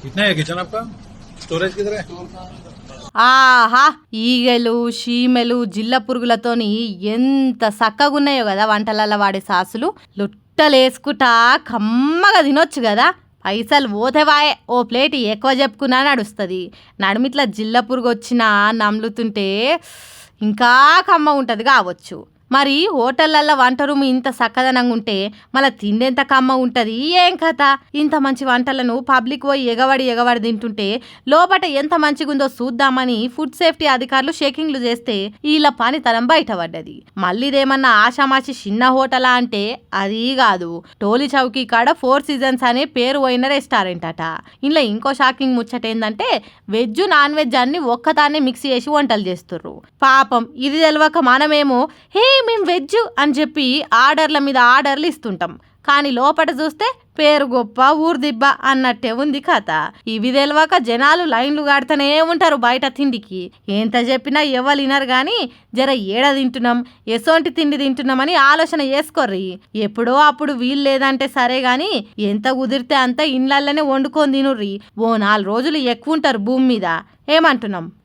कितना है किचन आपका? स्टोरेज किधर है? ఆహా ఈగలు చీమెలు జిల్ల పురుగులతోని ఎంత సక్కగున్నాయో కదా వంటలలో వాడే సాసులు. లొట్టలేసుకుంటా కమ్మగా తినొచ్చు కదా. పైసలు పోతేవాయే, ఓ ప్లేట్ ఎక్కువ చెప్పుకున్నా నడుస్తుంది. నడుమిట్లా జిల్ల పురుగు వచ్చినా నమ్లుతుంటే ఇంకా కమ్మ ఉంటుంది కావచ్చు. మరి హోటళ్ళల్లో వంట రూమ్ ఇంత చక్కదనంగా ఉంటే మళ్ళీ తిండెంత కమ్మ ఉంటుంది ఏం కథ? ఇంత మంచి వంటలను పబ్లిక్ పోయి ఎగబడి తింటుంటే లోపట ఎంత మంచిగుందో చూద్దామని ఫుడ్ సేఫ్టీ అధికారులు షేకింగ్లు చేస్తే వీళ్ళ పనితనం బయటపడ్డది. మళ్ళీదేమన్నా ఆషామాషి చిన్న హోటలా అంటే అది కాదు. టోలీ చౌకీ కాడ 4 సీజన్స్ అనే పేరు పోయిన రెస్టారెంట్ అట. ఇంట్లో ఇంకో షాకింగ్ ముచ్చట ఏంటంటే వెజ్ నాన్ వెజ్ అన్ని ఒక్కదాన్నే మిక్స్ చేసి వంటలు చేస్తుర్రు. పాపం ఇది తెలియక మనమేమో హే మేము వెజ్ అని చెప్పి ఆర్డర్ల మీద ఆర్డర్లు ఇస్తుంటాం. కానీ లోపల చూస్తే పేరు గొప్ప ఊరు దిబ్బ అన్నట్టే ఉంది కథ. ఇవి తెలియక జనాలు లైన్లు కడుతూనే ఉంటారు బయట తిండికి. ఎంత చెప్పినా ఎవరు వినరు కానీ జర ఏడ తింటున్నాం ఎసోంటి తిండి తింటున్నామని ఆలోచన చేసుకోర్రి. ఎప్పుడో అప్పుడు వీలు లేదంటే సరే గాని ఎంత కుదిరితే అంత ఇండ్లల్లనే వండుకొని తినుర్రి. ఓ 4 రోజులు ఎక్కువ ఉంటారు భూమి మీద. ఏమంటున్నాం?